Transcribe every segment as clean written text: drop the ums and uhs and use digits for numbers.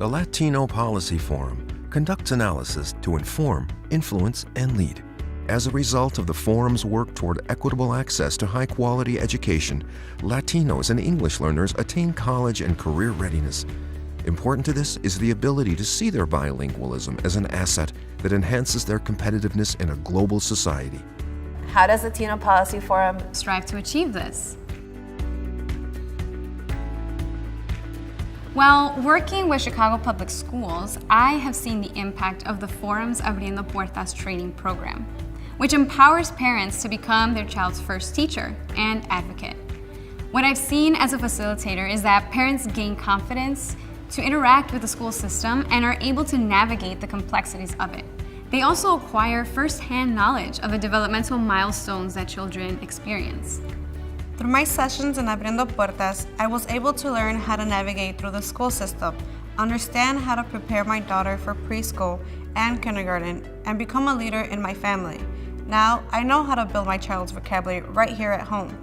The Latino Policy Forum conducts analysis to inform, influence, and lead. As a result of the forum's work toward equitable access to high-quality education, Latinos and English learners attain college and career readiness. Important to this is the ability to see their bilingualism as an asset that enhances their competitiveness in a global society. How does Latino Policy Forum strive to achieve this? While working with Chicago Public Schools, I have seen the impact of the Forum's Abriendo Puertas training program, which empowers parents to become their child's first teacher and advocate. What I've seen as a facilitator is that parents gain confidence to interact with the school system and are able to navigate the complexities of it. They also acquire first-hand knowledge of the developmental milestones that children experience. Through my sessions in Abriendo Puertas, I was able to learn how to navigate through the school system, understand how to prepare my daughter for preschool and kindergarten, and become a leader in my family. Now, I know how to build my child's vocabulary right here at home.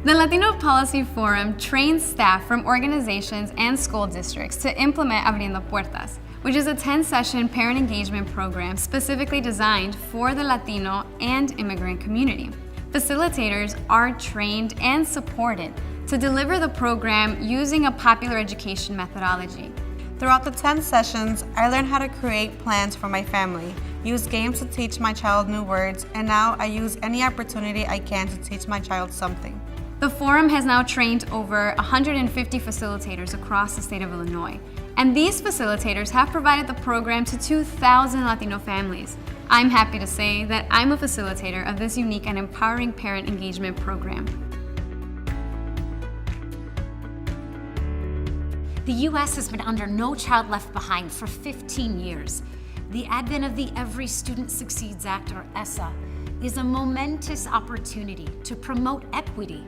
The Latino Policy Forum trains staff from organizations and school districts to implement Abriendo Puertas, which is a 10-session parent engagement program specifically designed for the Latino and immigrant community. Facilitators are trained and supported to deliver the program using a popular education methodology. Throughout the 10 sessions, I learned how to create plans for my family, use games to teach my child new words, and now I use any opportunity I can to teach my child something. The Forum has now trained over 150 facilitators across the state of Illinois, and these facilitators have provided the program to 2,000 Latino families. I'm happy to say that I'm a facilitator of this unique and empowering parent engagement program. The U.S. has been under No Child Left Behind for 15 years. The advent of the Every Student Succeeds Act, or ESSA, is a momentous opportunity to promote equity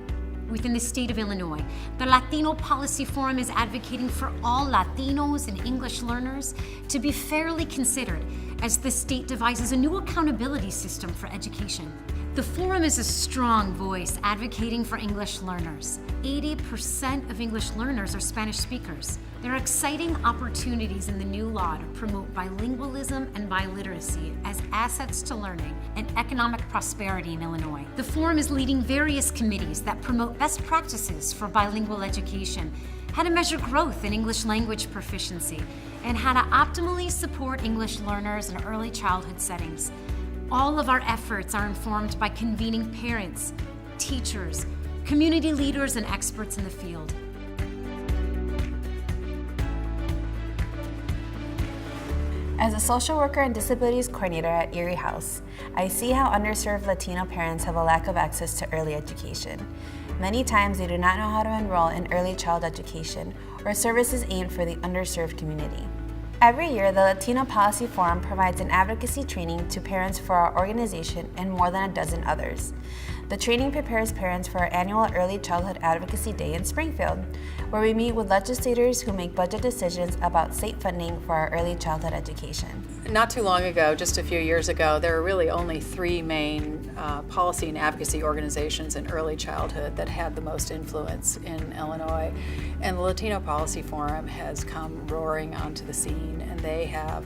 within the state of Illinois. The Latino Policy Forum is advocating for all Latinos and English learners to be fairly considered as the state devises a new accountability system for education. The Forum is a strong voice advocating for English learners. 80% of English learners are Spanish speakers. There are exciting opportunities in the new law to promote bilingualism and biliteracy as assets to learning and economic prosperity in Illinois. The Forum is leading various committees that promote best practices for bilingual education, how to measure growth in English language proficiency, and how to optimally support English learners in early childhood settings. All of our efforts are informed by convening parents, teachers, community leaders, and experts in the field. As a social worker and disabilities coordinator at Erie House, I see how underserved Latino parents have a lack of access to early education. Many times they do not know how to enroll in early child education or services aimed for the underserved community. Every year, the Latino Policy Forum provides an advocacy training to parents for our organization and more than a dozen others. The training prepares parents for our annual Early Childhood Advocacy Day in Springfield, where we meet with legislators who make budget decisions about state funding for our early childhood education. Not too long ago, just a few years ago, there were really only three main policy and advocacy organizations in early childhood that had the most influence in Illinois. And the Latino Policy Forum has come roaring onto the scene, and they have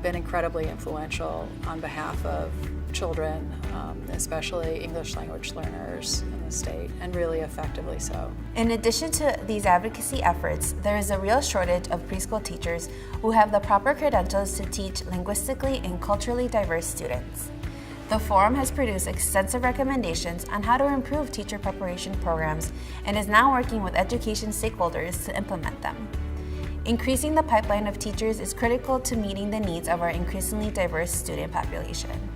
been incredibly influential on behalf of children, especially English language learners in the state, and really effectively so. In addition to these advocacy efforts, there is a real shortage of preschool teachers who have the proper credentials to teach linguistically and culturally diverse students. The Forum has produced extensive recommendations on how to improve teacher preparation programs and is now working with education stakeholders to implement them. Increasing the pipeline of teachers is critical to meeting the needs of our increasingly diverse student population.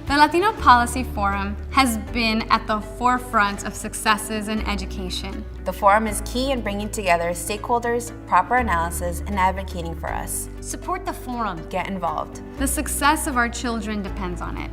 The Latino Policy Forum has been at the forefront of successes in education. The Forum is key in bringing together stakeholders, proper analysis, and advocating for us. Support the Forum. Get involved. The success of our children depends on it.